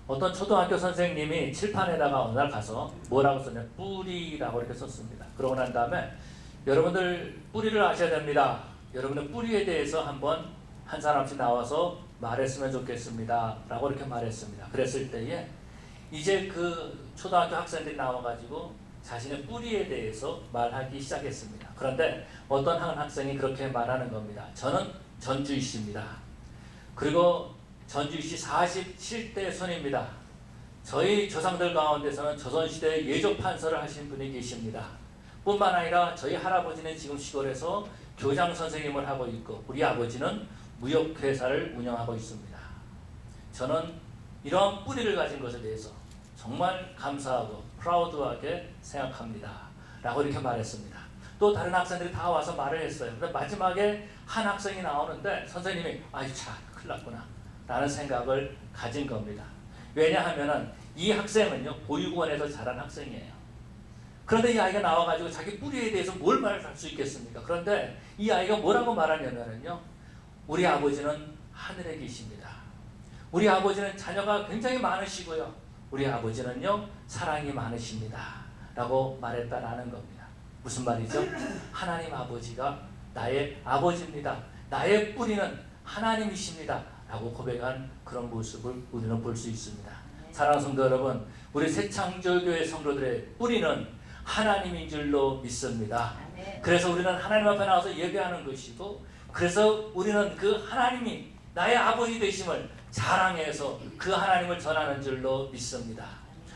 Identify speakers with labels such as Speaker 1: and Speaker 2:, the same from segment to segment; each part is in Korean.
Speaker 1: 어떤 초등학교 선생님이 칠판에다가 어느 날 가서 뭐라고 썼냐, 뿌리라고 이렇게 썼습니다. 그러고 난 다음에 여러분들 뿌리를 아셔야 됩니다. 여러분들 뿌리에 대해서 한번 한 사람씩 나와서 말했으면 좋겠습니다 라고 이렇게 말했습니다. 그랬을 때에 이제 그 초등학교 학생들이 나와가지고 자신의 뿌리에 대해서 말하기 시작했습니다. 그런데 어떤 한 학생이 그렇게 말하는 겁니다. 저는 전주이씨입니다. 그리고 전주이씨 47대 손입니다. 저희 조상들 가운데서는 조선시대에 예조판서를 하신 분이 계십니다. 뿐만 아니라 저희 할아버지는 지금 시골에서 교장 선생님을 하고 있고 우리 아버지는 무역회사를 운영하고 있습니다. 저는 이런 뿌리를 가진 것에 대해서 정말 감사하고 프라우드하게 생각합니다 라고 이렇게 말했습니다. 또 다른 학생들이 다 와서 말을 했어요. 근데 마지막에 한 학생이 나오는데 선생님이 아이 참 큰일 났구나 라는 생각을 가진 겁니다. 왜냐하면 이 학생은요 보육원에서 자란 학생이에요. 그런데 이 아이가 나와가지고 자기 뿌리에 대해서 뭘 말할 수 있겠습니까? 그런데 이 아이가 뭐라고 말하냐면요, 우리 아버지는 하늘에 계십니다. 우리 아버지는 자녀가 굉장히 많으시고요, 우리 아버지는요 사랑이 많으십니다 라고 말했다라는 겁니다. 무슨 말이죠? 하나님 아버지가 나의 아버지입니다. 나의 뿌리는 하나님이십니다 라고 고백한 그런 모습을 우리는 볼 수 있습니다. 사랑하는 성도 여러분, 우리 새창조교회 성도들의 뿌리는 하나님인 줄로 믿습니다. 그래서 우리는 하나님 앞에 나와서 예배하는 것이고, 그래서 우리는 그 하나님이 나의 아버지 되심을 자랑해서 그 하나님을 전하는 줄로 믿습니다.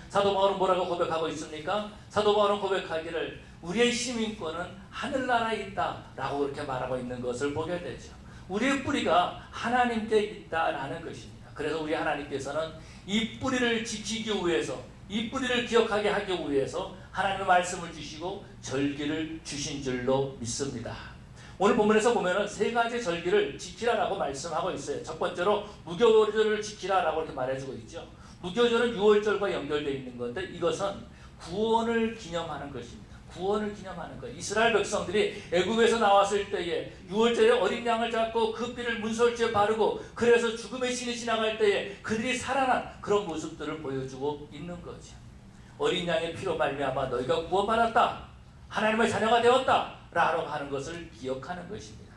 Speaker 1: 사도 바울은 뭐라고 고백하고 있습니까? 사도 바울은 고백하기를 우리의 시민권은 하늘나라에 있다 라고 그렇게 말하고 있는 것을 보게 되죠. 우리의 뿌리가 하나님께 있다라는 것입니다. 그래서 우리 하나님께서는 이 뿌리를 지키기 위해서, 이 뿌리를 기억하게 하기 위해서 하나님의 말씀을 주시고 절기를 주신 줄로 믿습니다. 오늘 본문에서 보면은 세 가지 절기를 지키라라고 말씀하고 있어요. 첫 번째로 무교절을 지키라라고 이렇게 말해주고 있죠. 무교절은 유월절과 연결되어 있는 건데 이것은 구원을 기념하는 것입니다. 구원을 기념하는 거예요. 이스라엘 백성들이 애굽에서 나왔을 때에 유월절에 어린 양을 잡고 그 피를 문설주에 바르고 그래서 죽음의 신이 지나갈 때에 그들이 살아난 그런 모습들을 보여주고 있는 거죠. 어린 양의 피로 말미암아 너희가 구원받았다, 하나님의 자녀가 되었다 라고 하는 것을 기억하는 것입니다.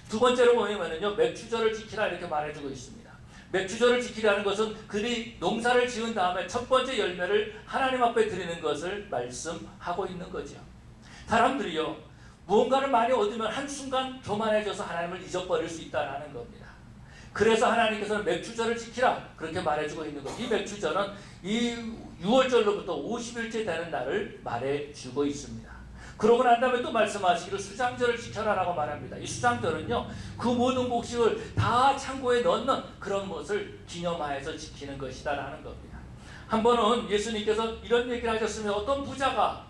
Speaker 1: 두 번째로 보면은요, 맥추절을 지키라 이렇게 말해주고 있습니다. 맥추절을 지키라는 것은 그들이 농사를 지은 다음에 첫 번째 열매를 하나님 앞에 드리는 것을 말씀하고 있는 거죠. 사람들이요, 무언가를 많이 얻으면 한순간 교만해져서 하나님을 잊어버릴 수 있다는 겁니다. 그래서 하나님께서는 맥추절을 지키라 그렇게 말해주고 있는 것. 이 맥추절은 이 6월절로부터 50일째 되는 날을 말해주고 있습니다. 그러고 난 다음에 또 말씀하시기를 수장절을 지켜라라고 말합니다. 이 수장절은요, 그 모든 곡식을 다 창고에 넣는 그런 것을 기념하여서 지키는 것이다라는 겁니다. 한 번은 예수님께서 이런 얘기를 하셨으면 어떤 부자가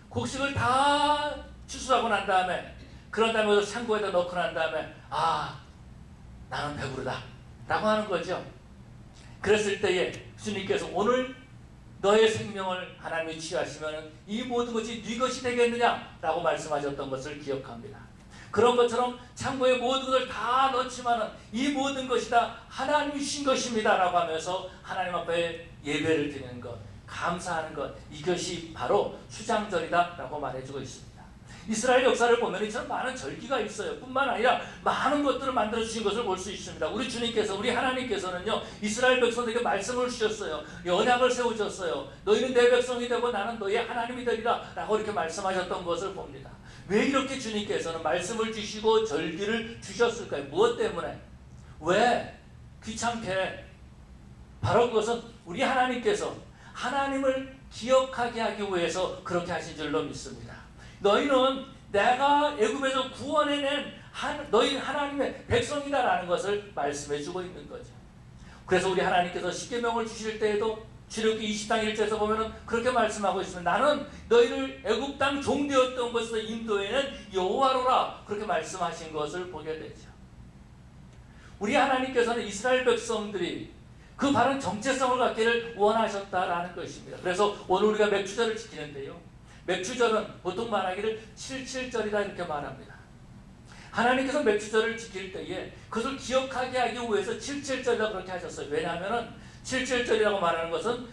Speaker 1: 곡식을 다 추수하고 난 다음에 그런 다음에 창고에다 넣고 난 다음에 나는 배부르다 라고 하는 거죠. 그랬을 때에 주님께서 오늘 너의 생명을 하나님이 취하시면 이 모든 것이 네 것이 되겠느냐 라고 말씀하셨던 것을 기억합니다. 그런 것처럼 창고에 모든 것을 다 넣지만은 이 모든 것이 다 하나님이 주신 것입니다 라고 하면서 하나님 앞에 예배를 드리는 것, 감사하는 것, 이것이 바로 수장절이다 라고 말해주고 있습니다. 이스라엘 역사를 보면 이처럼 많은 절기가 있어요. 뿐만 아니라 많은 것들을 만들어주신 것을 볼 수 있습니다. 우리 주님께서, 우리 하나님께서는요, 이스라엘 백성들에게 말씀을 주셨어요. 언약을 세우셨어요. 너희는 내 백성이 되고 나는 너희의 하나님이 되리라 라고 이렇게 말씀하셨던 것을 봅니다. 왜 이렇게 주님께서는 말씀을 주시고 절기를 주셨을까요? 무엇 때문에? 왜? 귀찮게. 바로 그것은 우리 하나님께서 하나님을 기억하게 하기 위해서 그렇게 하신 줄로 믿습니다. 너희는 내가 애굽에서 구원해낸 너희 하나님의 백성이다라는 것을 말씀해주고 있는 거죠. 그래서 우리 하나님께서 십계명을 주실 때에도 출애굽기 20장 1절에서 보면은 그렇게 말씀하고 있습니다. 나는 너희를 애굽 땅 종되었던 곳에서 인도해낸 여호와로라 그렇게 말씀하신 것을 보게 되죠. 우리 하나님께서는 이스라엘 백성들이 그 바른 정체성을 갖기를 원하셨다라는 것입니다. 그래서 오늘 우리가 맥추절을 지키는데요, 맥추절은 보통 말하기를 77절이다 이렇게 말합니다. 하나님께서 맥추절을 지킬 때에 그것을 기억하게 하기 위해서 77절이다 그렇게 하셨어요. 왜냐하면 칠칠절이라고 말하는 것은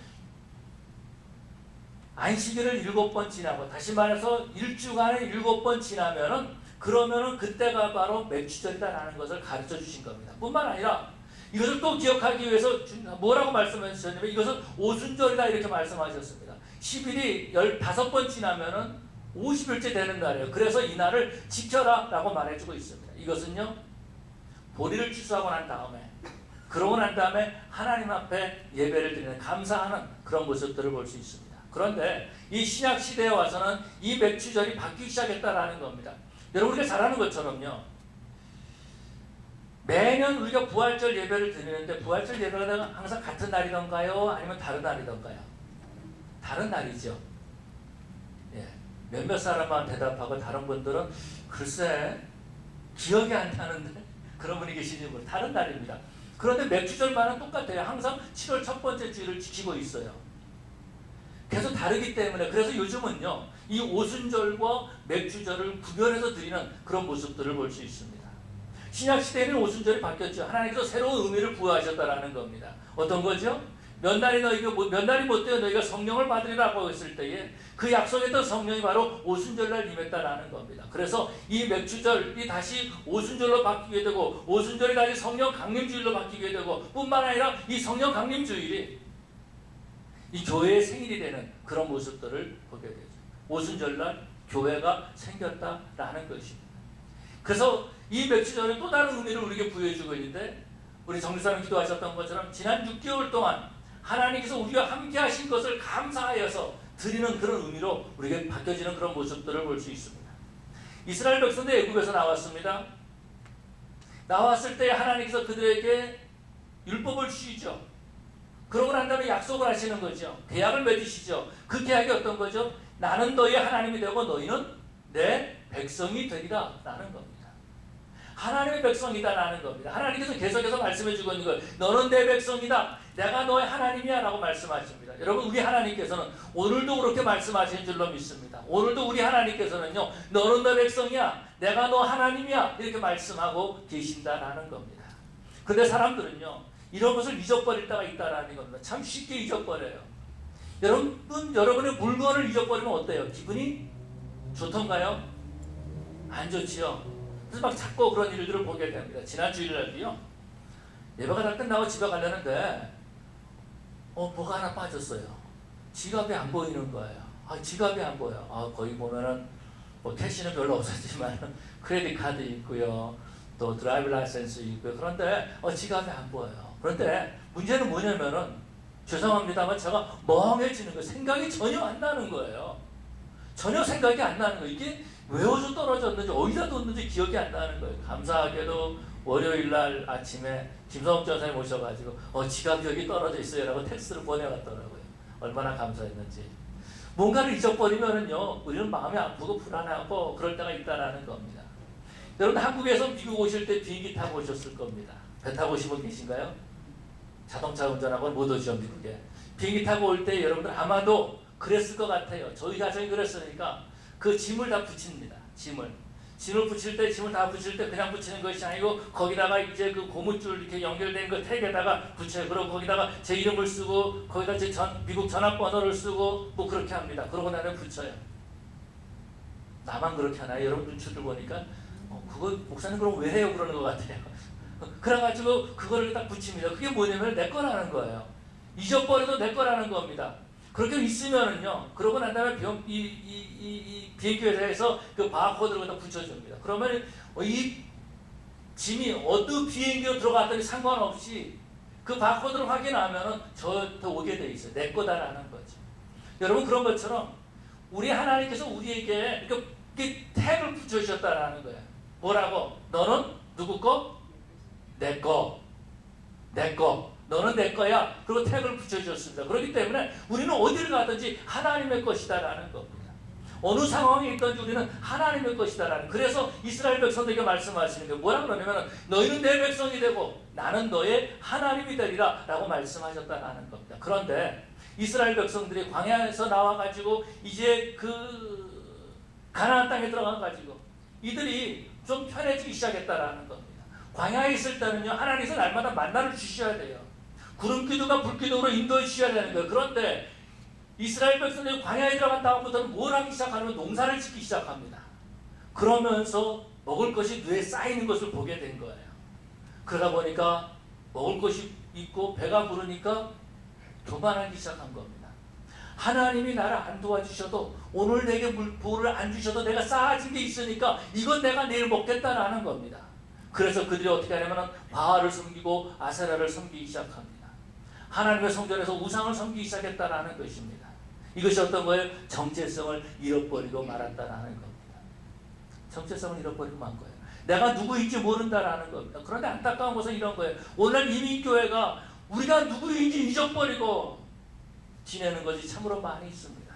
Speaker 1: 안식일을 7번 지나고, 다시 말해서 일주간에 7번 지나면은, 그러면은 그때가 바로 맥주절이다라는 것을 가르쳐 주신 겁니다. 뿐만 아니라 이것을 또 기억하기 위해서 뭐라고 말씀하셨냐면, 이것은 오순절이다 이렇게 말씀하셨습니다. 10일이 15번 지나면은 50일째 되는 날이에요. 그래서 이 날을 지켜라 라고 말해주고 있습니다. 이것은요, 보리를 취소하고 난 다음에, 그러고 난 다음에 하나님 앞에 예배를 드리는, 감사하는 그런 모습들을 볼 수 있습니다. 그런데 이 신약 시대에 와서는 이 맥주절이 바뀌기 시작했다라는 겁니다. 여러분, 우리가 잘 아는 것처럼요, 매년 우리가 부활절 예배를 드리는데, 부활절 예배가 항상 같은 날이던가요? 아니면 다른 날이던가요? 다른 날이죠. 예. 몇몇 사람만 대답하고, 다른 분들은 글쎄 기억이 안 나는데, 그런 분이 계시는 분, 다른 날입니다. 그런데 맥주절만은 똑같아요. 항상 7월 첫 번째 주일을 지키고 있어요. 계속 다르기 때문에, 그래서 요즘은요, 이 오순절과 맥주절을 구별해서 드리는 그런 모습들을 볼 수 있습니다. 신약 시대에는 오순절이 바뀌었죠. 하나님께서 새로운 의미를 부여하셨다라는 겁니다. 어떤 거죠? 몇 날이 못 되어 너희가 성령을 받으리라고 했을 때에, 그 약속했던 성령이 바로 오순절날 임했다라는 겁니다. 그래서 이 맥주절이 다시 오순절로 바뀌게 되고, 오순절이 다시 성령 강림주일로 바뀌게 되고, 뿐만 아니라 이 성령 강림주일이 이 교회의 생일이 되는 그런 모습들을 보게 되죠. 오순절날 교회가 생겼다라는 것입니다. 그래서 이 맥주절은 또 다른 의미를 우리에게 부여해주고 있는데, 우리 정교사님 기도하셨던 것처럼 지난 6개월 동안 하나님께서 우리와 함께 하신 것을 감사하여서 드리는 그런 의미로 우리에게 바뀌어지는 그런 모습들을 볼 수 있습니다. 이스라엘 백성들이 애굽에서 나왔습니다. 나왔을 때 하나님께서 그들에게 율법을 주시죠. 그러고 난 다음에 약속을 하시는 거죠. 계약을 맺으시죠. 그 계약이 어떤 거죠? 나는 너희 하나님이 되고 너희는 내 백성이 되리라 라는 겁니다. 하나님의 백성이다라는 겁니다. 하나님께서 계속해서 말씀해 주고 있는 거예요. 너는 내 백성이다. 내가 너의 하나님이야 라고 말씀하십니다. 여러분, 우리 하나님께서는 오늘도 그렇게 말씀하신 줄로 믿습니다. 오늘도 우리 하나님께서는요, 너는 내 백성이야. 내가 너 하나님이야. 이렇게 말씀하고 계신다라는 겁니다. 그런데 사람들은요, 이런 것을 잊어버릴 때가 있다라는 겁니다. 참 쉽게 잊어버려요. 여러분의 물건을 잊어버리면 어때요? 기분이 좋던가요? 안 좋지요. 그래서 막 자꾸 그런 일들을 보게 됩니다. 지난 주일날도요, 예배가 다 끝나고 집에 가려는데 뭐가 하나 빠졌어요. 지갑이 안 보이는 거예요. 지갑이 안 보여. 거기 보면은 캐시는 별로 없었지만 크레딧 카드 있고요, 또 드라이브 라이센스 있고요. 그런데 지갑이 안 보여요. 그런데 문제는 뭐냐면은, 죄송합니다만 제가 멍해지는 거예요. 생각이 전혀 안 나는 거예요. 전혀 생각이 안 나는 거예요. 이게 왜 어디서 떨어졌는지, 어디다 뒀는지 기억이 안 나는 거예요. 감사하게도 월요일날 아침에 김성욱 전사님 오셔가지고 지갑이 여기 떨어져 있어요 라고 텍스트를 보내왔더라고요. 얼마나 감사했는지. 뭔가를 잊어버리면은요, 우리는 마음이 아프고 불안하고 그럴 때가 있다라는 겁니다. 여러분, 한국에서 미국 오실 때 비행기 타고 오셨을 겁니다. 배 타고 오신 분 계신가요? 자동차 운전하고는 못 오죠, 미국에. 비행기 타고 올 때 여러분들 아마도 그랬을 것 같아요. 저희 가정이 그랬으니까 그 짐을 다 붙입니다. 짐을 붙일 때, 짐을 다 붙일 때 그냥 붙이는 것이 아니고, 거기다가 이제 그 고무줄 이렇게 연결된 그 택에다가 붙여요. 그리고 거기다가 제 이름을 쓰고, 거기다 제 미국 전화번호를 쓰고, 뭐 그렇게 합니다. 그러고 나면 붙여요. 나만 그렇게 하나요? 여러분 눈치를 보니까 그거 목사님 그럼 왜 해요? 그러는 것 같아요. 그래가지고 그거를 딱 붙입니다. 그게 뭐냐면 내 거라는 거예요. 잊어버려도 내 거라는 겁니다. 그렇게 있으면은요, 그러고 난 다음에 이 비행기 회사에서 그 바코드를 갖다 붙여줍니다. 그러면 이 짐이 어느 비행기로 들어갔더니 상관없이 그 바코드를 확인하면은 저한테 오게 돼 있어요. 내 거다라는 거죠. 여러분, 그런 것처럼 우리 하나님께서 우리에게 이렇게 태그를 붙여주셨다라는 거예요. 뭐라고? 너는 누구 거? 내 거. 내 거. 너는 내 거야. 그리고 태그를 붙여주셨습니다. 그렇기 때문에 우리는 어디를 가든지 하나님의 것이다라는 겁니다. 어느 상황에 있든지 우리는 하나님의 것이다라는. 그래서 이스라엘 백성들에게 말씀하시는 게 뭐라 그러냐면, 너희는 내 백성이 되고 나는 너의 하나님이 되리라 라고 말씀하셨다라는 겁니다. 그런데 이스라엘 백성들이 광야에서 나와가지고 이제 그 가나안 땅에 들어가가지고 이들이 좀 편해지기 시작했다라는 겁니다. 광야에 있을 때는요, 하나님께서 날마다 만나를 주셔야 돼요. 구름 기둥과 불 기둥으로 인도해 주셔야 되는 거예요. 그런데 이스라엘 백성들이 광야에 들어간 다음부터는 뭘 하기 시작하면 농사를 짓기 시작합니다. 그러면서 먹을 것이 뇌에 쌓이는 것을 보게 된 거예요. 그러다 보니까 먹을 것이 있고 배가 부르니까 교만하기 시작한 겁니다. 하나님이 나를 안 도와주셔도 오늘 내게 물보를 안 주셔도 내가 쌓아진 게 있으니까 이건 내가 내일 먹겠다라는 겁니다. 그래서 그들이 어떻게 하냐면 바알을 섬기고 아세라를 섬기기 시작합니다. 하나님의 성전에서 우상을 섬기기 시작했다라는 것입니다. 이것이 어떤 거예요? 정체성을 잃어버리고 말았다라는 겁니다. 정체성을 잃어버리고 만 거예요. 내가 누구인지 모른다라는 겁니다. 그런데 안타까운 것은 이런 거예요. 오늘 이민교회가 우리가 누구인지 잊어버리고 지내는 것이 참으로 많이 있습니다.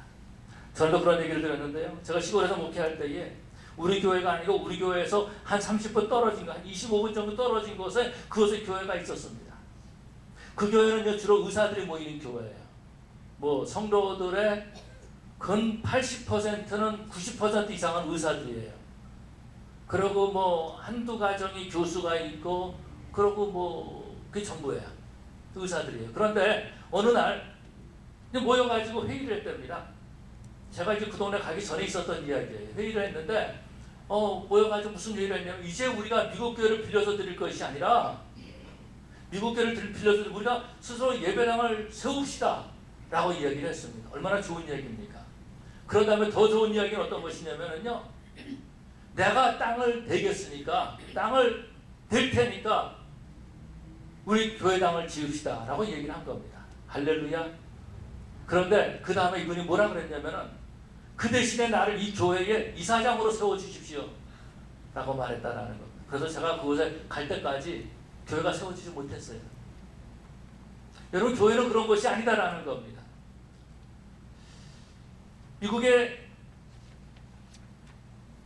Speaker 1: 저도 그런 얘기를 들었는데요. 제가 시골에서 목회할 때에 우리 교회가 아니고 우리 교회에서 한 30분 떨어진 거, 한 25분 정도 떨어진 곳에 그곳에 교회가 있었습니다. 그 교회는 주로 의사들이 모이는 교회예요. 뭐 성도들의 근 80%는 90% 이상은 의사들이에요. 그리고 뭐 한두 가정이 교수가 있고 그러고 뭐 그게 전부예요. 의사들이에요. 그런데 어느 날 모여가지고 회의를 했답니다. 제가 이제 그 동네 가기 전에 있었던 이야기예요. 회의를 했는데 모여가지고 무슨 얘기를 했냐면 이제 우리가 미국 교회를 빌려서 드릴 것이 아니라 미국 교회를 빌려서 우리가 스스로 예배당을 세웁시다 라고 이야기를 했습니다. 얼마나 좋은 이야기입니까? 그런 다음에 더 좋은 이야기는 어떤 것이냐면요, 내가 땅을 대겠으니까 땅을 댈 테니까 우리 교회당을 지읍시다 라고 얘기를 한 겁니다. 할렐루야. 그런데 그 다음에 이분이 뭐라 그랬냐면은 그 대신에 나를 이 교회의 이사장으로 세워주십시오 라고 말했다라는 겁니다. 그래서 제가 그곳에 갈 때까지 교회가 세워지지 못했어요. 여러분, 교회는 그런 것이 아니다라는 겁니다. 미국의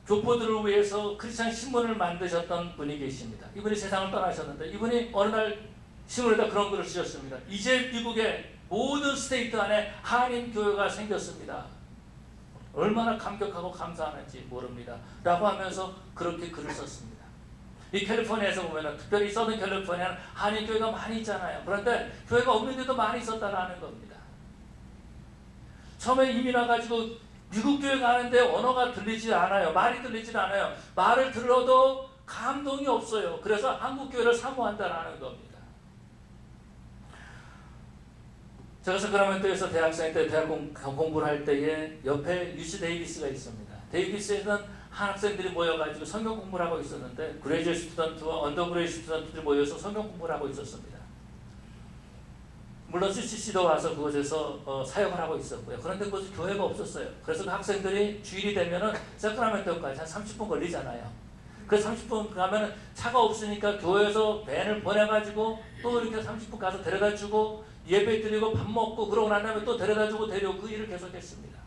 Speaker 1: 교포들을 위해서 크리스찬 신문을 만드셨던 분이 계십니다. 이분이 세상을 떠나셨는데 이분이 어느 날 신문에다 그런 글을 쓰셨습니다. 이제 미국의 모든 스테이트 안에 한인 교회가 생겼습니다. 얼마나 감격하고 감사하는지 모릅니다. 라고 하면서 그렇게 글을 썼습니다. 이 캘리포니아에서 보면 특별히 서든 캘리포니아는 한인 교회가 많이 있잖아요. 그런데 교회가 없는 데도 많이 있었다라는 겁니다. 처음에 이민 와가지고 미국 교회 가는데 언어가 들리지 않아요. 말이 들리지 않아요. 말을 들어도 감동이 없어요. 그래서 한국 교회를 사모한다라는 겁니다. 제가 서크라멘토에서 대학생 때 대학 공부를 할 때에 옆에 UC 데이비스가 있습니다. 데이비스에는 한 학생들이 모여가지고 성경 공부를 하고 있었는데 그레이저 스튜던트와 언더그레이저 스튜던트들이 모여서 성경 공부를 하고 있었습니다. 물론 CCC도 와서 그곳에서 사역을 하고 있었고요. 그런데 그곳에 교회가 없었어요. 그래서 그 학생들이 주일이 되면은 서크라멘토까지 한 30분 걸리잖아요. 그래서 30분 가면은 차가 없으니까 교회에서 밴을 보내가지고 또 이렇게 30분 가서 데려다주고 예배 드리고 밥 먹고 그러고 난 다음에 또 데려다주고 데려오고 그 일을 계속했습니다.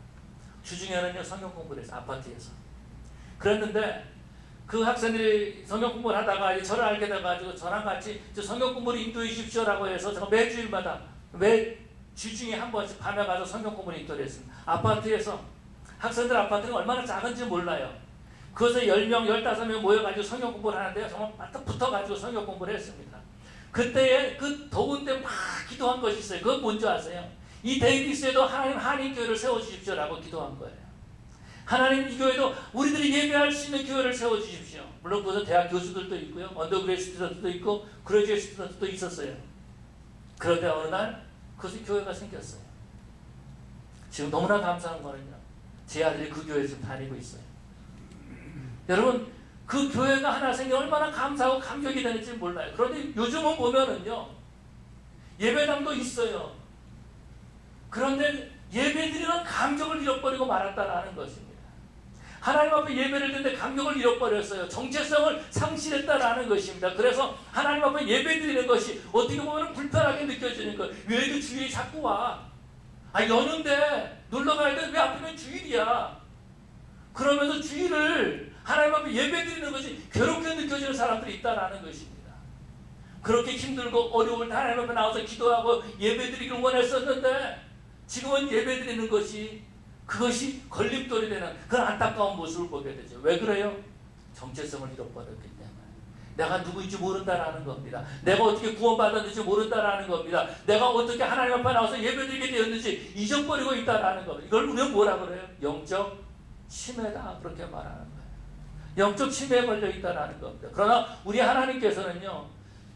Speaker 1: 주중에는요 성경 공부를 했어요. 아파트에서. 그랬는데 그 학생들이 성경 공부를 하다가 저를 알게 돼가지고 저랑 같이 성경 공부를 인도해 주십시오라고 해서 제가 매주일마다 매 주중에 한 번씩 밤에 가서 성경 공부를 인도를 했습니다. 아파트에서 학생들 아파트가 얼마나 작은지 몰라요. 그것에 10명, 15명 모여가지고 성경 공부를 하는데요. 정말 바짝 붙어가지고 성경 공부를 했습니다. 그때에 그 더운데 막 기도한 것이 있어요. 그건 뭔지 아세요? 이 데이비스에도 하나님 한인교회를 세워주십시오라고 기도한 거예요. 하나님 이 교회도 우리들이 예배할 수 있는 교회를 세워주십시오. 물론 그것은 대학 교수들도 있고요. 언더그레이드 스튜던트도 있고 그레이저 스튜던트도 있었어요. 그런데 어느 날 그것이 교회가 생겼어요. 지금 너무나 감사한 거는요. 제 아들이 그 교회에 지금 다니고 있어요. 여러분, 그 교회가 하나 생겨 얼마나 감사하고 감격이 되는지 몰라요. 그런데 요즘은 보면은요. 예배당도 있어요. 그런데 예배드리는 감격을 잃어버리고 말았다라는 것입니다. 하나님 앞에 예배를 드는데 감격을 잃어버렸어요. 정체성을 상실했다라는 것입니다. 그래서 하나님 앞에 예배드리는 것이 어떻게 보면 불편하게 느껴지는 거예요. 왜 그 주일이 자꾸 와? 여는데 놀러 가야 돼. 왜 하필이면 주일이야? 그러면서 주일을 하나님 앞에 예배드리는 것이 괴롭게 느껴지는 사람들이 있다라는 것입니다. 그렇게 힘들고 어려울 때 하나님 앞에 나와서 기도하고 예배드리기를 원했었는데 지금은 예배드리는 것이 그것이 걸림돌이 되는 그런 안타까운 모습을 보게 되죠. 왜 그래요? 정체성을 잃어버렸기 때문에. 내가 누구인지 모른다라는 겁니다. 내가 어떻게 구원받았는지 모른다라는 겁니다. 내가 어떻게 하나님 앞에 나와서 예배드리게 되었는지 잊어버리고 있다라는 겁니다. 이걸 우리가 뭐라 그래요? 영적 치매다, 그렇게 말하는 거예요. 영적 치매에 걸려 있다라는 겁니다. 그러나 우리 하나님께서는요,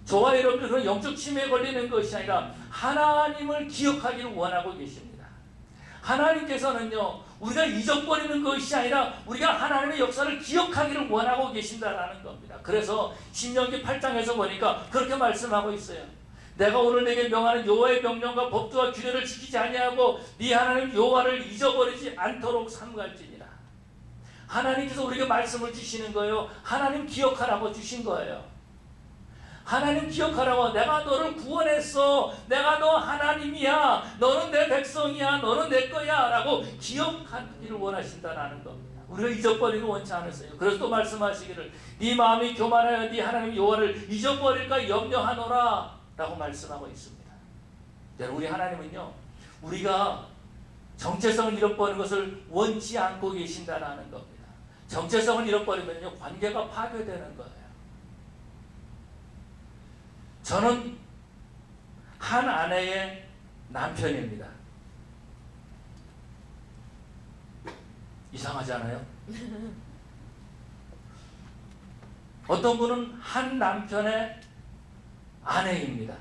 Speaker 1: 저와 여러분들 그런 영적 치매에 걸리는 것이 아니라 하나님을 기억하기를 원하고 계십니다. 하나님께서는요, 우리가 잊어버리는 것이 아니라 우리가 하나님의 역사를 기억하기를 원하고 계신다라는 겁니다. 그래서 신명기 8장에서 보니까 그렇게 말씀하고 있어요. 내가 오늘 내게 명하는 여호와의 명령과 법도와 규례를 지키지 아니하고 네 하나님 여호와를 잊어버리지 않도록 삼갈지니라. 하나님께서 우리에게 말씀을 주시는 거예요. 하나님 기억하라고 주신 거예요. 하나님 기억하라고. 내가 너를 구원했어. 내가 너 하나님이야. 너는 내 백성이야. 너는 내 거야. 라고 기억하기를 원하신다는 겁니다. 우리가 잊어버리기 원치 않으세요. 그래서 또 말씀하시기를 네 마음이 교만하여 네 하나님 여호와를 잊어버릴까 염려하노라 라고 말씀하고 있습니다. 우리 하나님은요, 우리가 정체성을 잃어버리는 것을 원치 않고 계신다는 겁니다. 정체성을 잃어버리면요, 관계가 파괴되는 거예요. 저는 한 아내의 남편입니다. 이상하지 않아요? 어떤 분은 한 남편의 아내입니다.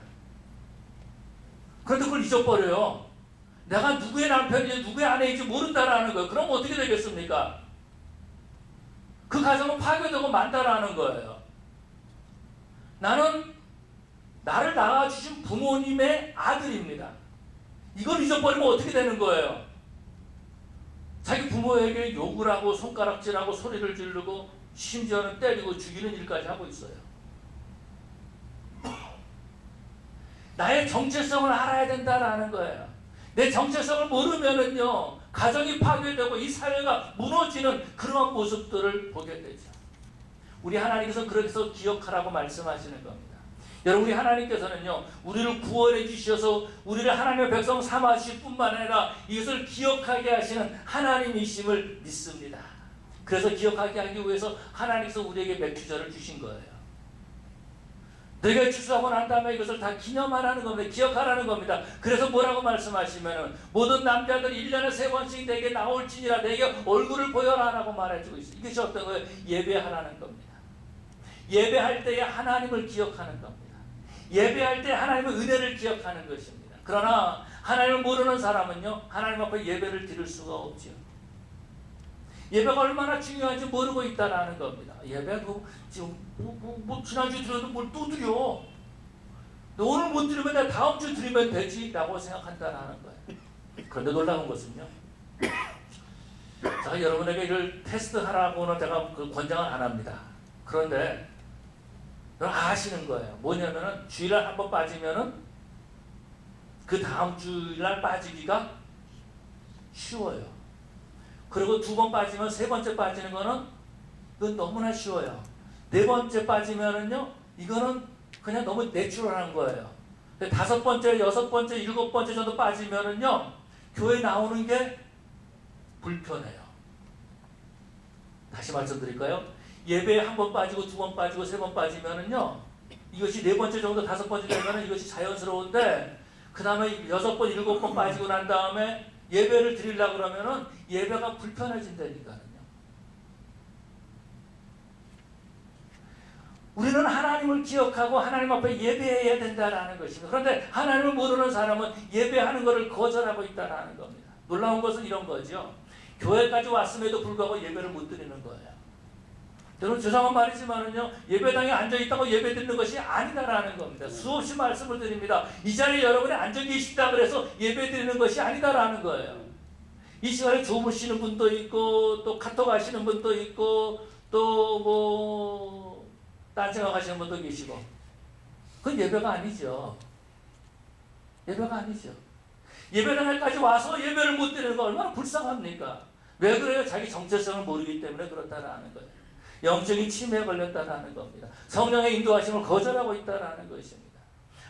Speaker 1: 그런데 그걸 잊어버려요. 내가 누구의 남편인지 누구의 아내인지 모른다라는 거예요. 그럼 어떻게 되겠습니까? 그 가정은 파괴되고 만다라는 거예요. 나는 나를 낳아주신 부모님의 아들입니다. 이걸 잊어버리면 어떻게 되는 거예요? 자기 부모에게 욕을 하고 손가락질하고 소리를 지르고 심지어는 때리고 죽이는 일까지 하고 있어요. 나의 정체성을 알아야 된다라는 거예요. 내 정체성을 모르면은요, 가정이 파괴되고 이 사회가 무너지는 그러한 모습들을 보게 되죠. 우리 하나님께서 그래서 기억하라고 말씀하시는 겁니다. 여러분, 우리 하나님께서는요, 우리를 구원해 주셔서 우리를 하나님의 백성 삼아주실 뿐만 아니라 이것을 기억하게 하시는 하나님이심을 믿습니다. 그래서 기억하게 하기 위해서 하나님께서 우리에게 맥주절을 주신 거예요. 너희가 추수하고 난 다음에 이것을 다 기념하라는 겁니다. 기억하라는 겁니다. 그래서 뭐라고 말씀하시면은 모든 남자들 1년에 3번씩 내게 나올지니라 내게 얼굴을 보여라 라고 말해주고 있어요. 이것이 어떤 거예요? 예배하라는 겁니다. 예배할 때에 하나님을 기억하는 겁니다. 예배할 때 하나님의 은혜를 기억하는 것입니다. 그러나 하나님을 모르는 사람은요, 하나님 앞에 예배를 드릴 수가 없죠. 예배가 얼마나 중요한지 모르고 있다라는 겁니다. 예배도 지금 지난주 드려도 뭘 또 드려? 너 오늘 못 드리면 내가 다음 주 드리면 되지 라고 생각한다라는 거예요. 그런데 놀라운 것은요, 제가 여러분에게 이걸 테스트하라고는 제가 권장을 안 합니다. 그런데 여러분 아시는 거예요. 뭐냐면은 주일날 한 번 빠지면은 그 다음 주일날 빠지기가 쉬워요. 그리고 2번 빠지면 3번째 빠지는 거는 이건 너무나 쉬워요. 4번째 빠지면은요, 이거는 그냥 너무 내추럴한 거예요. 5번째, 6번째, 7번째 정도 빠지면은요, 교회 나오는 게 불편해요. 다시 말씀드릴까요? 예배에 1번 빠지고 2번 빠지고 3번 빠지면은요, 이것이 4번째 정도 5번째 되면은 이것이 자연스러운데, 그 다음에 6번, 7번 빠지고 난 다음에 예배를 드리려고 그러면은 예배가 불편해진다니까요. 우리는 하나님을 기억하고 하나님 앞에 예배해야 된다라는 것입니다. 그런데 하나님을 모르는 사람은 예배하는 것을 거절하고 있다라는 겁니다. 놀라운 것은 이런 거죠. 교회까지 왔음에도 불구하고 예배를 못 드리는 거예요. 여러분, 죄송한 말이지만은요, 예배당에 앉아있다고 예배 드리는 것이 아니다라는 겁니다. 수없이 말씀을 드립니다. 이 자리에 여러분이 앉아 계시다 그래서 예배 드리는 것이 아니다라는 거예요. 이 시간에 주무시는 분도 있고, 또 카톡 하시는 분도 있고, 또 딴 생각하시는 분도 계시고, 그건 예배가 아니죠. 예배가 아니죠. 예배당에까지 와서 예배를 못 드리는 거 얼마나 불쌍합니까? 왜 그래요? 자기 정체성을 모르기 때문에 그렇다라는 거예요. 영적인 치매에 걸렸다라는 겁니다. 성령의 인도하심을 거절하고 있다라는 것입니다.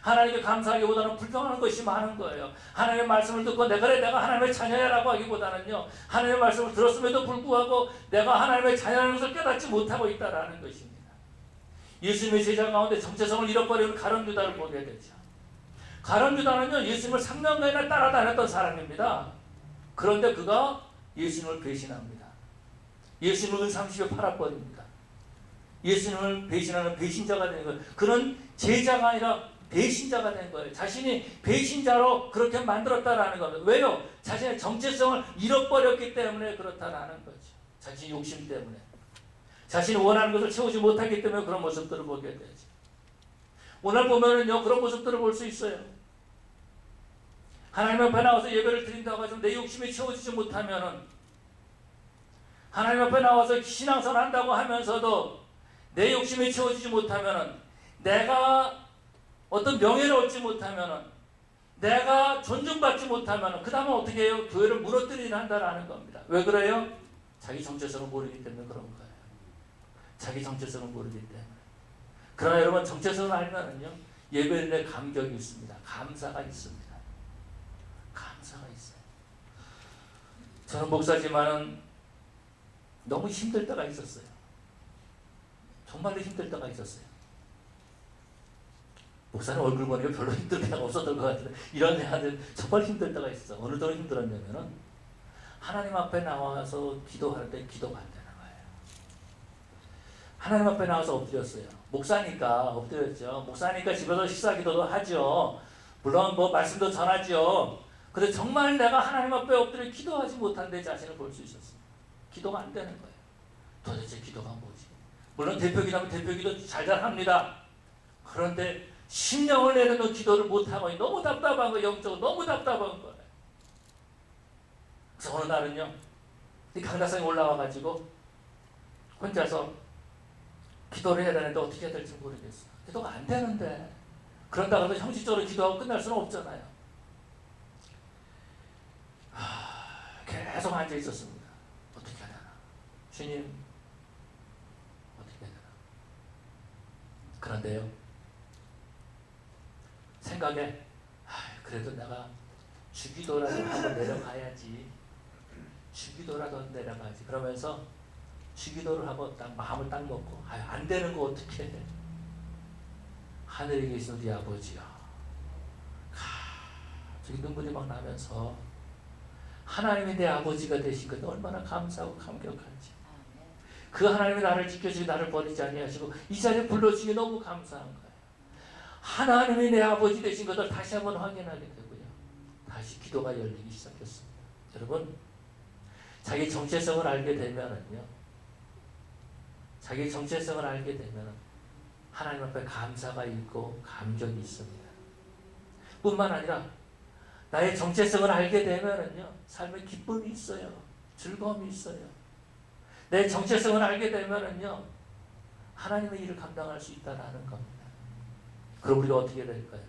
Speaker 1: 하나님께 감사하기보다는 불평하는 것이 많은 거예요. 하나님의 말씀을 듣고 내가 하나님의 자녀야라고 하기보다는요, 하나님의 말씀을 들었음에도 불구하고 내가 하나님의 자녀라는 것을 깨닫지 못하고 있다라는 것입니다. 예수님의 제자 가운데 정체성을 잃어버리는 가룟 유다를 보게 되죠. 가룟 유다는요, 예수님을 3년간이나 따라다녔던 사람입니다. 그런데 그가 예수님을 배신합니다. 예수님을 은상식에 팔아버립니다. 예수님을 배신하는 배신자가 되는 거예요. 그는 제자가 아니라 배신자가 된 거예요. 자신이 배신자로 그렇게 만들었다라는 겁니다. 왜요? 자신의 정체성을 잃어버렸기 때문에 그렇다라는 거죠. 자신의 욕심 때문에. 자신이 원하는 것을 채우지 못하기 때문에 그런 모습들을 보게 되죠. 오늘 보면은요, 그런 모습들을 볼 수 있어요. 하나님 앞에 나와서 예배를 드린다고 하지만 내 욕심이 채워지지 못하면은, 하나님 앞에 나와서 신앙생활 한다고 하면서도 내 욕심이 채워지지 못하면은, 내가 어떤 명예를 얻지 못하면은, 내가 존중받지 못하면은, 그 다음에 어떻게 해요? 교회를 무너뜨리긴 한다라는 겁니다. 왜 그래요? 자기 정체성을 모르기 때문에 그런 거예요. 자기 정체성을 모르기 때문에. 그러나 여러분, 정체성을 알면은요, 예배에 감격이 있습니다. 감사가 있습니다. 감사가 있어요. 저는 목사지만은 너무 힘들 때가 있었어요. 정말로 힘들 때가 있었어요. 목사는 얼굴 보니까 별로 힘들 때가 없었던 것 같은데, 이런 데한테 정말 힘들 때가 있었어요. 어느 정도 힘들었냐면은, 하나님 앞에 나와서 기도할 때 기도가 안 되는 거예요. 하나님 앞에 나와서 엎드렸어요. 목사니까 엎드렸죠. 목사니까 집에서 식사 기도도 하죠. 물론 뭐 말씀도 전하죠. 근데 정말 내가 하나님 앞에 엎드려 기도하지 못한 내 자신을 볼 수 있었어요. 기도가 안 되는 거예요. 도대체 기도가 뭐지? 물론 대표기도하면 대표기도 잘잘 합니다. 그런데 심령을 내려놓은 기도를 못하고 너무 답답한 거예요. 영적으로 너무 답답한 거예요. 그래서 어느 날은요, 이 강다성에 올라와가지고 혼자서 기도를 해야 되는데 어떻게 해야 될지 모르겠어요. 기도가 안 되는데, 그런다고 해서 형식적으로 기도하고 끝날 수는 없잖아요. 계속 앉아 있었습니다. 어떻게 해야 되나? 주님, 어떻게 해야 되나? 그런데요, 생각에, 그래도 내가 주기도라도 한번 내려가야지. 주기도라도 내려가야지. 그러면서 주기도를 하고 딱 마음을 딱 먹고, 안 되는 거 어떻게 해? 하늘에 계신 우리 아버지요. 저기 눈물이 막 나면서 하나님이 내 아버지가 되신 것 얼마나 감사하고 감격한지. 그 하나님이 나를 지켜주고 나를 버리지 아니하시고 이 자리에 불러주기 너무 감사한 거예요. 하나님이 내 아버지 되신 것을 다시 한번 확인하게 되고요. 다시 기도가 열리기 시작했습니다. 여러분, 자기 정체성을 알게 되면은요, 자기 정체성을 알게 되면은 하나님 앞에 감사가 있고 감격이 있습니다. 뿐만 아니라 나의 정체성을 알게 되면은요, 삶에 기쁨이 있어요. 즐거움이 있어요. 내 정체성을 알게 되면은요, 하나님의 일을 감당할 수 있다는 겁니다. 그럼 우리가 어떻게 될까요?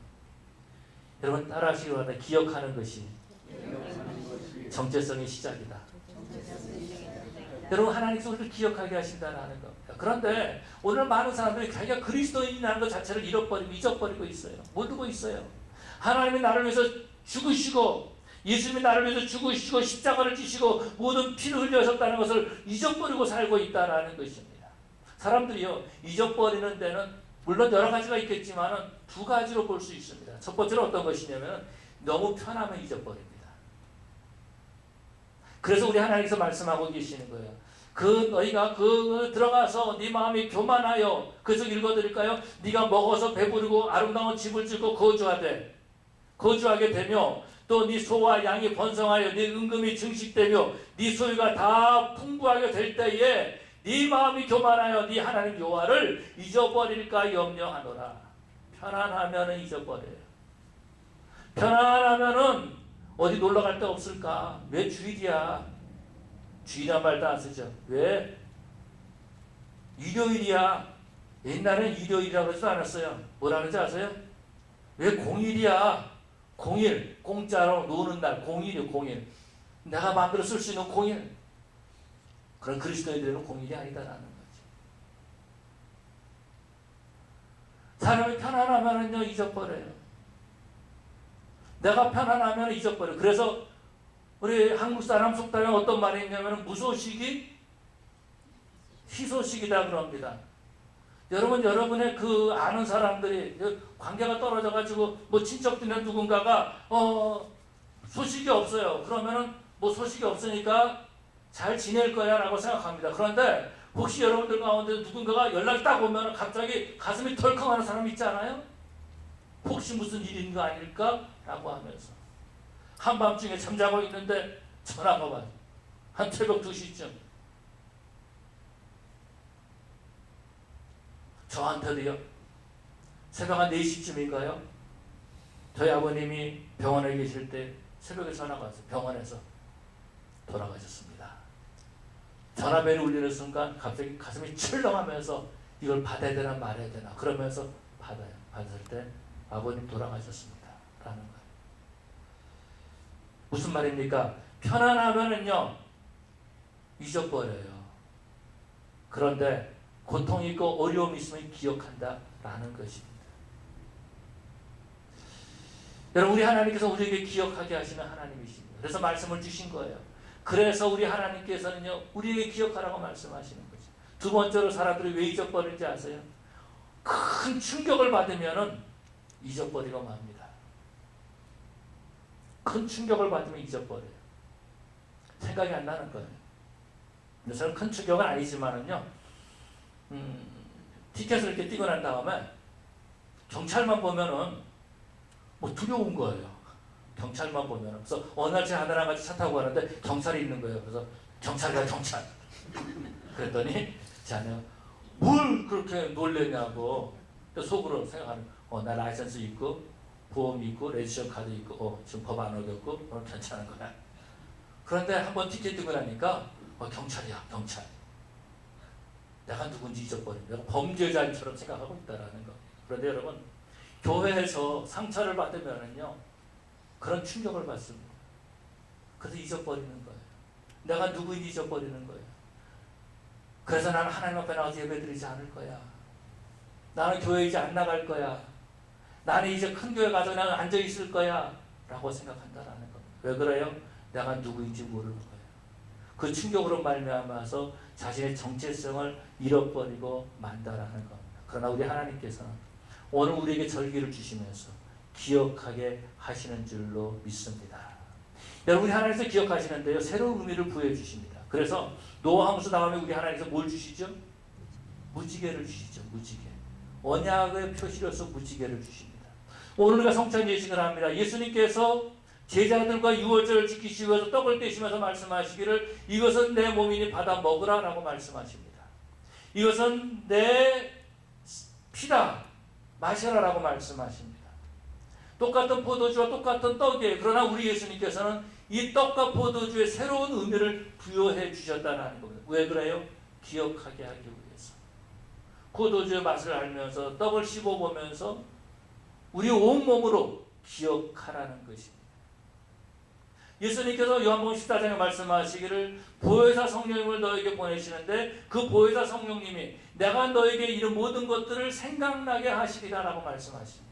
Speaker 1: 여러분 따라하시기 바랍니다. 기억하는 것이 정체성의 시작이다. 여러분, 하나님께서 우리를 기억하게 하신다는 겁니다. 그런데 오늘 많은 사람들이 자기가 그리스도인이라는 것 자체를 잃어버리고 잊어버리고 있어요. 모르고 있어요. 하나님이 나를 위해서 죽으시고, 예수님이 나를 위해서 죽으시고 십자가를 지시고 모든 피를 흘려셨다는 것을 잊어버리고 살고 있다는 것입니다. 사람들이요, 잊어버리는 데는 물론 여러 가지가 있겠지만 두 가지로 볼 수 있습니다. 첫 번째는 어떤 것이냐면 너무 편하면 잊어버립니다. 그래서 우리 하나님께서 말씀하고 계시는 거예요. 너희가 들어가서 네 마음이 교만하여, 그래서 읽어드릴까요? 네가 먹어서 배부르고 아름다운 집을 짓고 거주하게 되며, 또 네 소와 양이 번성하여 네 은금이 증식되며 네 소유가 다 풍부하게 될 때에 네 마음이 교만하여 네 하나님 여호와를 잊어버릴까 염려하노라. 편안하면은 잊어버려요. 편안하면은 어디 놀러 갈 데 없을까? 왜 주일이야? 주일이란 말도 안 쓰죠. 왜? 일요일이야. 옛날엔 일요일이라고 그러지도 않았어요. 뭐라 그러지 아세요? 왜 공일이야? 공일, 공짜로 노는 날, 공일이요, 공일. 내가 마음대로 쓸 수 있는 공일. 그런 그리스도인들은 공일이 아니다라는 거죠. 사람이 편안하면은요, 잊어버려요. 내가 편안하면 잊어버려요. 그래서 우리 한국 사람 속담에 어떤 말이 있냐면 무소식이 희소식이다 그럽니다. 여러분, 여러분의 그 아는 사람들이 관계가 떨어져가지고 뭐 친척들이나 누군가가 소식이 없어요. 그러면은 뭐 소식이 없으니까 잘 지낼 거야 라고 생각합니다. 그런데 혹시 여러분들 가운데 누군가가 연락이 딱 오면 갑자기 가슴이 덜컹하는 사람 있지 않아요? 혹시 무슨 일인 거 아닐까? 라고 하면서 한밤중에 잠자고 있는데 전화가 와요. 한 새벽 2시쯤. 저한테도요. 새벽 한 4시쯤인가요? 저희 아버님이 병원에 계실 때 새벽에 전화가 왔어요. 병원에서 돌아가셨습니다. 전화벨이 울리는 순간 갑자기 가슴이 철렁하면서 이걸 받아야 되나 말아야 되나 그러면서 받아요. 받았을 때 아버님 돌아가셨습니다. 라는 거예요. 무슨 말입니까? 편안하면은요 잊어버려요. 그런데 고통이 있고 어려움이 있으면 기억한다 라는 것입니다. 여러분, 우리 하나님께서 우리에게 기억하게 하시는 하나님이십니다. 그래서 말씀을 주신 거예요. 그래서 우리 하나님께서는요 우리에게 기억하라고 말씀하시는 거죠. 두 번째로 사람들이 왜 잊어버리는지 아세요? 큰 충격을 받으면은 잊어버리고 맙니다. 큰 충격을 받으면 잊어버려요. 생각이 안 나는 거예요. 근데 저는 큰 충격은 아니지만은요 티켓을 이렇게 띄고 난 다음에 경찰만 보면은 뭐 두려운 거예요. 경찰만 보면. 그래서 어느 날 제 아내랑 같이 차 타고 가는데 경찰이 있는 거예요. 그래서 경찰이야 경찰. 그랬더니 제 아내가 뭘 그렇게 놀래냐고 속으로 생각하는 나 라이선스 있고 보험 있고 레지션 카드 있고 지금 법 안 어겼고 오늘 괜찮은 거야. 그런데 한번 티켓 뜨고 나니까 경찰이야 경찰. 내가 누군지 잊어버린 내가 범죄자처럼 생각하고 있다라는 거. 그런데 여러분, 교회에서 상처를 받으면은요 그런 충격을 받습니다. 그래서 잊어버리는 거예요. 내가 누구인지 잊어버리는 거예요. 그래서 나는 하나님 앞에 나가서 예배드리지 않을 거야. 나는 교회 이제 안 나갈 거야. 나는 이제 큰 교회 가서 나는 앉아있을 거야 라고 생각한다라는 겁니다. 왜 그래요? 내가 누구인지 모르는 거예요. 그 충격으로 말미암아서 자신의 정체성을 잃어버리고 만다라는 겁니다. 그러나 우리 하나님께서는 오늘 우리에게 절기를 주시면서 기억하게 하시는 줄로 믿습니다. 여러분, 우리 하나님께서 기억하시는데요 새로운 의미를 부여해 주십니다. 그래서 노아함수 다음에 우리 하나님께서 뭘 주시죠? 무지개를 주시죠. 무지개. 언약의 표시로서 무지개를 주십니다. 오늘 우리가 성찬 예식을 합니다. 예수님께서 제자들과 유월절을 지키시기 위해서 떡을 떼시면서 말씀하시기를 이것은 내 몸이니 받아 먹으라 라고 말씀하십니다. 이것은 내 피다 마셔라 라고 말씀하십니다. 똑같은 포도주와 똑같은 떡이에요. 그러나 우리 예수님께서는 이 떡과 포도주의 새로운 의미를 부여해 주셨다는 겁니다. 왜 그래요? 기억하게 하기 위해서. 포도주의 맛을 알면서 떡을 씹어보면서 우리 온몸으로 기억하라는 것입니다. 예수님께서 요한복음 14장에 말씀하시기를 보혜사 성령님을 너에게 보내시는데 그 보혜사 성령님이 내가 너에게 이런 모든 것들을 생각나게 하시리라 라고 말씀하십니다.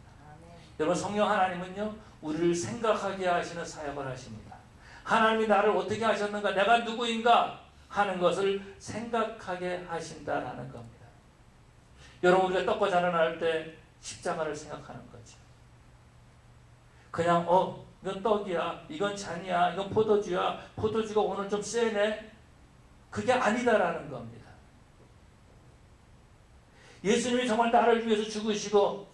Speaker 1: 여러분, 성령 하나님은요 우리를 생각하게 하시는 사역을 하십니다. 하나님이 나를 어떻게 하셨는가, 내가 누구인가 하는 것을 생각하게 하신다라는 겁니다. 여러분, 우리가 떡과 잔을 할 때 십자가를 생각하는 거죠. 그냥 이건 떡이야, 이건 잔이야, 이건 포도주야, 포도주가 오늘 좀 세네, 그게 아니다라는 겁니다. 예수님이 정말 나를 위해서 죽으시고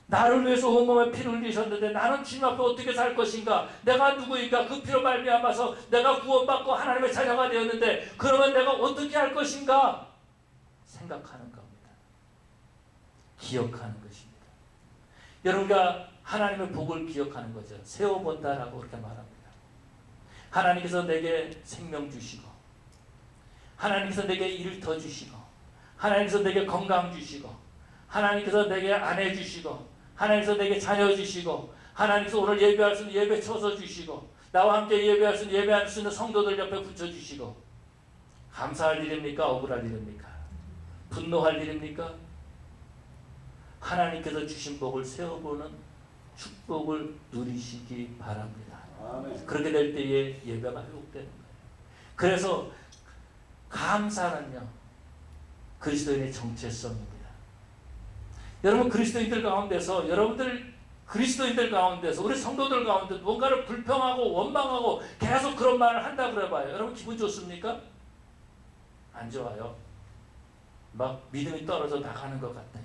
Speaker 1: 나를 위해서 온몸에 피를 흘리셨는데 나는 주님 앞에 어떻게 살 것인가, 내가 누구인가, 그 피로 말미암아서 내가 구원받고 하나님의 자녀가 되었는데 그러면 내가 어떻게 할 것인가 생각하는 겁니다. 기억하는 것입니다. 여러분과 하나님의 복을 기억하는 거죠. 세워본다라고 그렇게 말합니다. 하나님께서 내게 생명 주시고 하나님께서 내게 일을 더 주시고 하나님께서 내게 건강 주시고 하나님께서 내게 아내 주시고 하나님께서 내게 자녀 주시고 하나님께서 오늘 예배할 수 있는 예배 쳐서 주시고 나와 함께 예배할 수 있는 예배할 수 있는 성도들 옆에 붙여주시고 감사할 일입니까? 억울할 일입니까? 분노할 일입니까? 하나님께서 주신 복을 세워보는 축복을 누리시기 바랍니다. 아멘. 그렇게 될 때에 예배가 회복되는 거예요. 그래서 감사는요 그리스도인의 정체성입니다. 여러분 그리스도인들 가운데서 여러분들 그리스도인들 가운데서 우리 성도들 가운데 뭔가를 불평하고 원망하고 계속 그런 말을 한다 그래봐요. 여러분 기분 좋습니까? 안 좋아요. 막 믿음이 떨어져 나가는 것 같아요.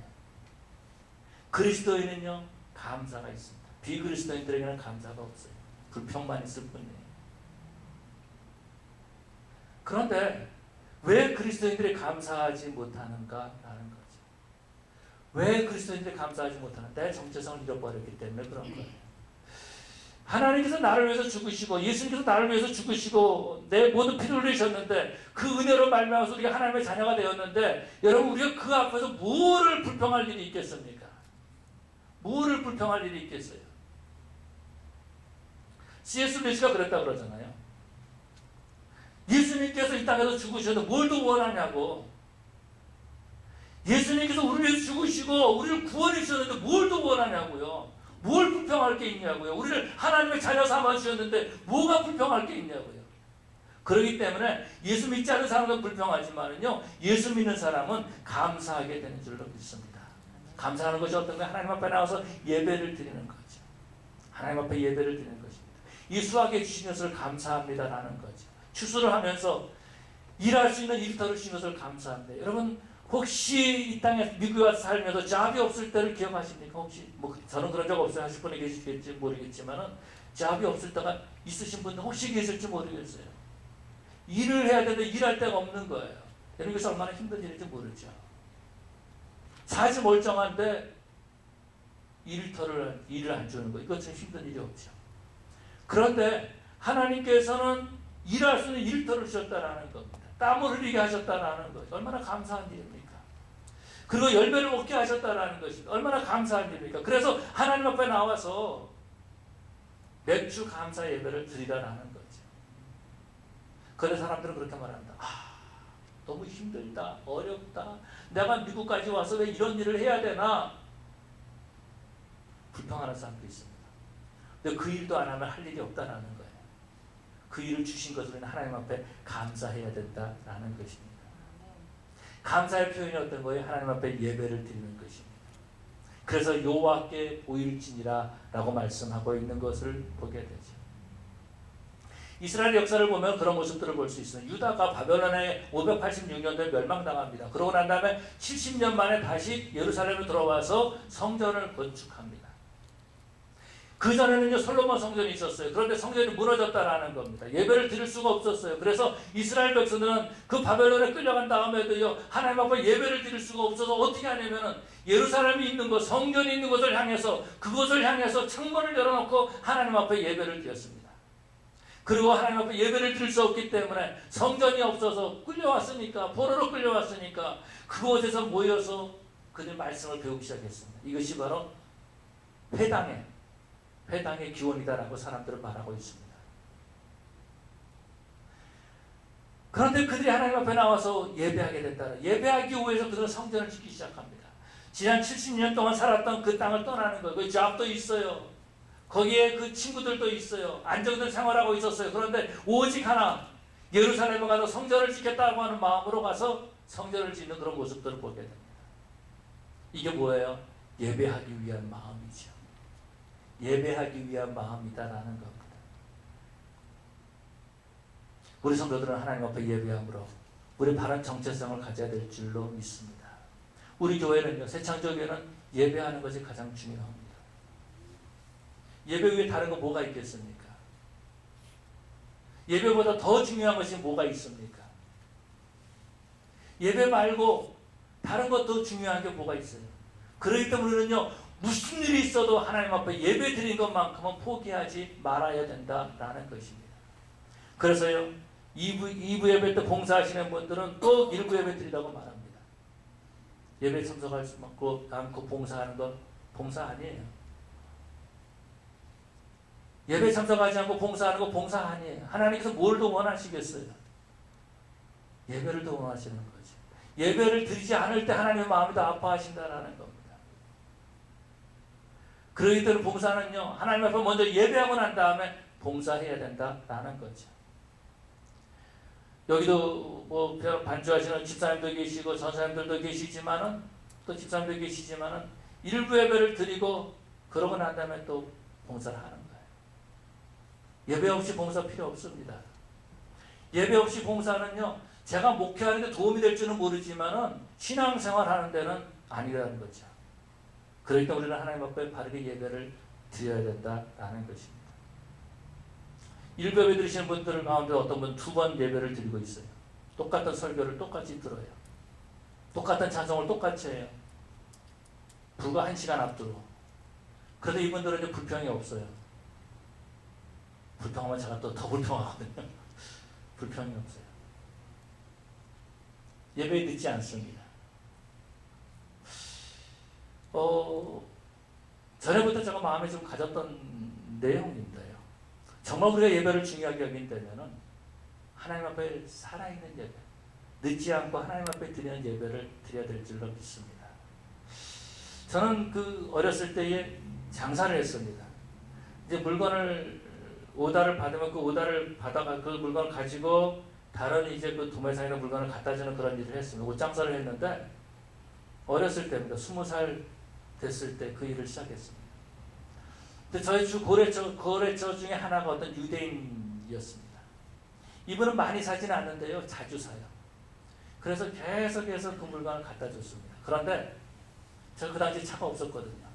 Speaker 1: 그리스도인은요 감사가 있습니다. 비그리스도인들에게는 감사가 없어요. 불평만 있을 뿐이에요. 그런데 왜 그리스도인들이 감사하지 못하는가라는 거죠. 왜 그리스도인들이 감사하지 못하는가? 내 정체성을 잃어버렸기 때문에 그런 거예요. 하나님께서 나를 위해서 죽으시고 예수님께서 나를 위해서 죽으시고 내 모든 피를 흘리셨는데 그 은혜로 말미암아서 우리가 하나님의 자녀가 되었는데 여러분 우리가 그 앞에서 뭐를 불평할 일이 있겠습니까? 뭐를 불평할 일이 있겠어요? C.S. 루이스가 그랬다고 그러잖아요. 예수님께서 이 땅에서 죽으셨는데 뭘 더 원하냐고. 예수님께서 우리를 위해서 죽으시고 우리를 구원해 주셨는데 뭘 더 원하냐고요. 뭘 불평할 게 있냐고요. 우리를 하나님의 자녀 삼아 주셨는데 뭐가 불평할 게 있냐고요. 그렇기 때문에 예수 믿지 않는 사람은 불평하지만은요, 예수 믿는 사람은 감사하게 되는 줄로 믿습니다. 감사하는 것이 어떤 거예요? 하나님 앞에 나와서 예배를 드리는 거죠. 하나님 앞에 예배를 드리는 것입니다. 이 수확해 주신 것을 감사합니다라는 거죠. 추수를 하면서 일할 수 있는 일터를 주신 것을 감사합니다. 여러분 혹시 이 땅에 미국에 와서 살면서 잡이 없을 때를 기억하십니까? 혹시 뭐 저는 그런 적 없어요 하실 분이 계실지 모르겠지만은 잡이 없을 때가 있으신 분들 혹시 계실지 모르겠어요. 일을 해야 되는데 일할 데가 없는 거예요. 여러분 그래서 얼마나 힘든 일인지 모르죠. 사지 멀쩡한데 일을 안 주는 거 이것은 힘든 일이 없죠. 그런데 하나님께서는 일할 수 있는 일터를 주셨다라는 겁니다. 땀을 흘리게 하셨다라는 것 얼마나 감사한 일입니까? 그리고 열매를 먹게 하셨다라는 것이 얼마나 감사한 일입니까? 그래서 하나님 앞에 나와서 매주 감사 예배를 드리라라는 거죠. 그런데 사람들은 그렇게 말한다. 너무 힘들다, 어렵다. 내가 미국까지 와서 왜 이런 일을 해야 되나? 불평하는 사람도 있습니다. 근데 그 일도 안 하면 할 일이 없다라는 거예요. 그 일을 주신 것으로 하나님 앞에 감사해야 된다라는 것입니다. 감사의 표현이 어떤 거예요? 하나님 앞에 예배를 드리는 것입니다. 그래서 여호와께 보일지니라 라고 말씀하고 있는 것을 보게 되죠. 이스라엘 역사를 보면 그런 모습들을 볼 수 있어요. 유다가 바벨론에 586년도에 멸망당합니다. 그러고 난 다음에 70년 만에 다시 예루살렘에 들어와서 성전을 건축합니다. 그 전에는요 솔로몬 성전이 있었어요. 그런데 성전이 무너졌다라는 겁니다. 예배를 드릴 수가 없었어요. 그래서 이스라엘 백성들은 그 바벨론에 끌려간 다음에도요 하나님 앞에 예배를 드릴 수가 없어서 어떻게 하냐면은 예루살렘이 있는 곳, 성전이 있는 곳을 향해서 그곳을 향해서 창문을 열어놓고 하나님 앞에 예배를 드렸습니다. 그리고 하나님 앞에 예배를 드릴 수 없기 때문에 성전이 없어서 끌려왔으니까 포로로 끌려왔으니까 그곳에서 모여서 그들 말씀을 배우기 시작했습니다. 이것이 바로 회당의 기원이다라고 사람들은 말하고 있습니다. 그런데 그들이 하나님 앞에 나와서 예배하게 됐다. 예배하기 위해서 그들은 성전을 짓기 시작합니다. 지난 70년 동안 살았던 그 땅을 떠나는 거예요. 그 잡도 있어요. 거기에 그 친구들도 있어요. 안정된 생활하고 있었어요. 그런데 오직 하나 예루살렘에 가서 성전을 짓겠다고 하는 마음으로 가서 성전을 짓는 그런 모습들을 보게 됩니다. 이게 뭐예요? 예배하기 위한 마음이죠. 예배하기 위한 마음이다라는 겁니다. 우리 성도들은 하나님 앞에 예배함으로 우리 바른 정체성을 가져야 될 줄로 믿습니다. 우리 교회는요, 새창조교회는 예배하는 것이 가장 중요합니다. 예배 위에 다른 거 뭐가 있겠습니까? 예배보다 더 중요한 것이 뭐가 있습니까? 예배 말고 다른 것 더 중요한 게 뭐가 있어요? 그렇기 때문에 우리는요, 무슨 일이 있어도 하나님 앞에 예배 드리는 것만큼은 포기하지 말아야 된다라는 것입니다. 그래서요, 2부 예배 때 봉사하시는 분들은 또 1부 예배 드리라고 말합니다. 예배 참석할 수 않고 봉사하는 건 봉사 아니에요. 예배 참석하지 않고 봉사하는 거 봉사 아니에요. 하나님께서 뭘 더 원하시겠어요? 예배를 더 원하시는 거죠. 예배를 드리지 않을 때 하나님의 마음이 더 아파하신다라는 겁니다. 그러기 때문에 봉사는요, 하나님 앞에 먼저 예배하고 난 다음에 봉사해야 된다라는 거죠. 여기도 뭐 반주하시는 집사님도 계시고 전사님들도 계시지만은 또 집사님도 계시지만은 일부 예배를 드리고 그러고 난 다음에 또 봉사를 하는 거예요. 예배 없이 봉사 필요 없습니다. 예배 없이 봉사는요, 제가 목회하는 데 도움이 될 줄은 모르지만은 신앙생활 하는 데는 아니라는 거죠. 그러니까 우리는 하나님 앞에 바르게 예배를 드려야 된다라는 것입니다. 일부 예배 드리시는 분들 가운데 어떤 분 2번 예배를 드리고 있어요. 똑같은 설교를 똑같이 들어요. 똑같은 찬송을 똑같이 해요. 불과 1시간 앞두고. 그래도 이분들은 이제 불평이 없어요. 불평하면 제가 또 더 불평하거든요. 불평이 없어요. 예배에 늦지 않습니다. 전에부터 제가 마음에 좀 가졌던 내용인데요. 정말 우리가 예배를 중요하게 여긴다면은 하나님 앞에 살아있는 예배, 늦지 않고 하나님 앞에 드리는 예배를 드려야 될 줄로 믿습니다. 저는 어렸을 때에 장사를 했습니다. 이제 물건을 오다를 받으면 그 오다를 받아가 그 물건을 가지고 다른 이제 그 도매상에다 물건을 갖다 주는 그런 일을 했습니다. 옷장사를 했는데 어렸을 때입니다. 20살 됐을 때 그 일을 시작했습니다. 근데 저희 주 거래처 중에 하나가 어떤 유대인이었습니다. 이분은 많이 사지는 않는데요, 자주 사요. 그래서 계속해서 그 물건을 갖다 줬습니다. 그런데 저 그 당시 차가 없었거든요.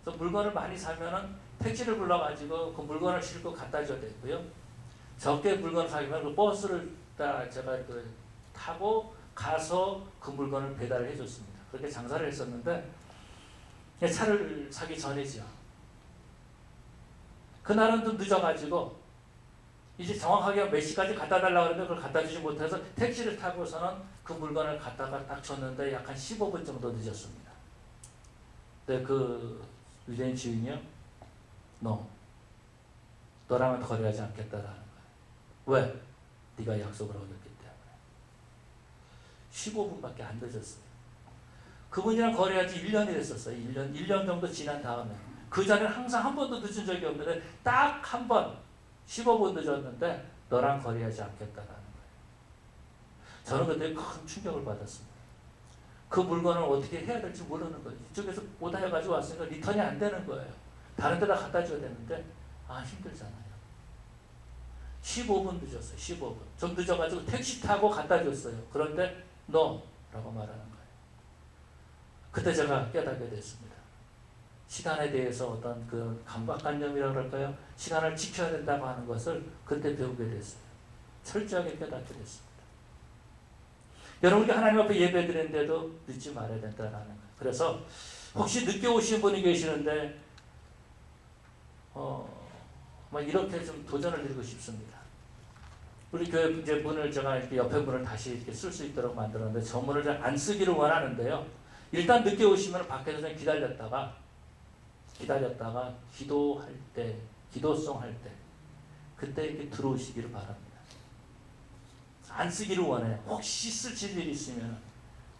Speaker 1: 그래서 물건을 많이 사면은 택시를 불러가지고 그 물건을 싣고 갖다 줘야 되고요. 적게 물건을 사면 그 버스를 제가 타고 가서 그 물건을 배달을 해줬습니다. 그렇게 장사를 했었는데 차를 사기 전이죠. 그날은 좀 늦어가지고 이제 정확하게 몇 시까지 갖다 달라고 하는데 그걸 갖다 주지 못해서 택시를 타고서는 그 물건을 갖다가 딱 줬는데 약 한 15분 정도 늦었습니다. 근데 그 유대인 주인이요, 너랑은 거래하지 않겠다라는 거예요. 왜? 네가 약속을 어겼기 때문에. 15분밖에 안 늦었어요. 그분이랑 거래하지 1년이 됐었어요. 1년 정도 지난 다음에. 그 전에는 항상 한 번도 늦은 적이 없는데 딱 한 번 15분 늦었는데 너랑 거래하지 않겠다라는 거예요. 저는 그때 큰 충격을 받았습니다. 그 물건을 어떻게 해야 될지 모르는 거예요. 이쪽에서 오다 해가지고 왔으니까 리턴이 안 되는 거예요. 다른 데다 갖다 줘야 되는데 힘들잖아요. 15분 늦었어요. 15분. 좀 늦어가지고 택시 타고 갖다 줬어요. 그런데 라고 말하는 거예요. 그때 제가 깨닫게 됐습니다. 시간에 대해서 어떤 그 강박관념이라고 그럴까요? 시간을 지켜야 된다고 하는 것을 그때 배우게 됐어요. 철저하게 깨닫게 됐습니다. 여러분이 하나님 앞에 예배 드리는데도 늦지 말아야 된다는 거예요. 그래서 혹시 늦게 오신 분이 계시는데 이렇게 좀 도전을 드리고 싶습니다. 우리 교회 이제 문을 제가 이렇게 옆에 문을 다시 이렇게 쓸 수 있도록 만들었는데 저 문을 잘 안 쓰기를 원하는데요. 일단 늦게 오시면 밖에서 좀 기다렸다가 기도할 때, 기도송 할 때 그때 이렇게 들어오시기를 바랍니다. 안 쓰기를 원해요. 혹시 쓰실 일이 있으면.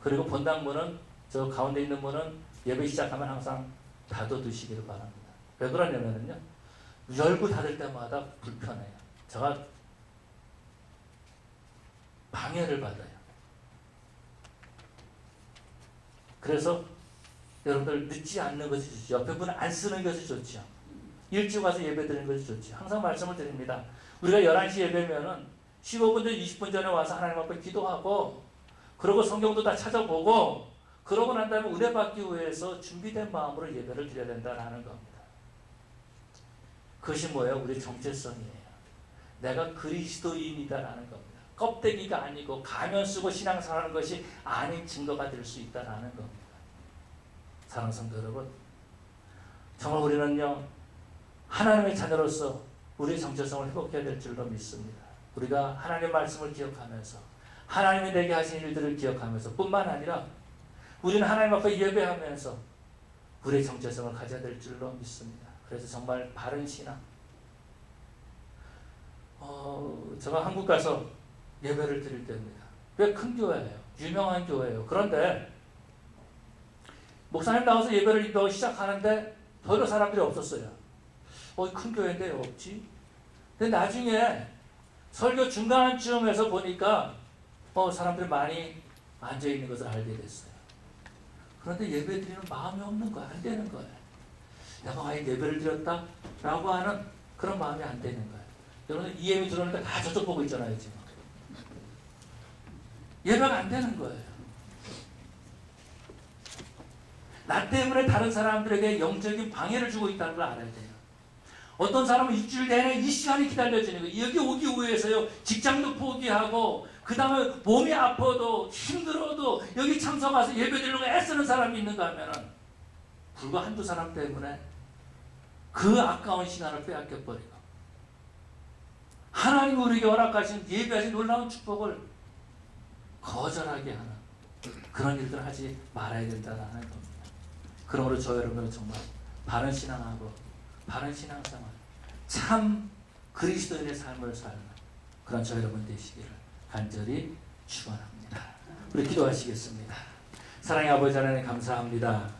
Speaker 1: 그리고 본당 문은 저 가운데 있는 문은 예배 시작하면 항상 닫아두시기를 바랍니다. 왜 그러냐면요, 열고 닫을 때마다 불편해요. 제가 방해를 받아요. 그래서 여러분들 늦지 않는 것이 좋죠. 옆에 분을 안 쓰는 것이 좋죠. 일찍 와서 예배 드리는 것이 좋죠. 항상 말씀을 드립니다. 우리가 11시 예배면은 15분 전 20분 전에 와서 하나님 앞에 기도하고 그러고 성경도 다 찾아보고 그러고 난 다음에 은혜 받기 위해서 준비된 마음으로 예배를 드려야 된다는 겁니다. 그것이 뭐예요? 우리의 정체성이에요. 내가 그리스도인이다라는 겁니다. 껍데기가 아니고 가면 쓰고 신앙생활하는 것이 아닌 증거가 될 수 있다는 겁니다. 사랑하는 성도 여러분, 정말 우리는요, 하나님의 자녀로서 우리의 정체성을 회복해야 될 줄로 믿습니다. 우리가 하나님의 말씀을 기억하면서 하나님이 내게 하신 일들을 기억하면서 뿐만 아니라 우리는 하나님 앞에 예배하면서 우리의 정체성을 가져야 될 줄로 믿습니다. 그래서 정말 바른 신앙, 제가 한국 가서 예배를 드릴 때입니다. 꽤 큰 교회예요. 유명한 교회예요. 그런데 목사님 나와서 예배를 인도하기 시작하는데 별로 사람들이 없었어요. 큰 교회인데 없지? 근데 나중에 설교 중간쯤에서 보니까 사람들이 많이 앉아있는 것을 알게 됐어요. 그런데 예배 드리는 마음이 없는 거야. 안 되는 거예요. 내가 아예 예배를 드렸다? 라고 하는 그런 마음이 안 되는 거예요. 여러분 EM이 들어오니까 다 저쪽 보고 있잖아요. 지금. 예배가 안 되는 거예요. 나 때문에 다른 사람들에게 영적인 방해를 주고 있다는 걸 알아야 돼요. 어떤 사람은 일주일 내내 이 시간이 기다려지는 거예요. 여기 오기 위해서요. 직장도 포기하고 그 다음에 몸이 아파도 힘들어도 여기 참석 와서 예배드리려고 애쓰는 사람이 있는가 하면은 불과 한두 사람 때문에 그 아까운 시간을 빼앗겨버리고 하나님 우리에게 허락하신 예배하신 놀라운 축복을 거절하게 하는 그런 일들을 하지 말아야 된다는 겁니다. 그러므로 저 여러분은 정말 바른 신앙하고 바른 신앙생활 참 그리스도인의 삶을 사는 그런 저 여러분 되시기를 간절히 축원합니다. 우리 기도하시겠습니다. 사랑의 아버지 하나님 감사합니다.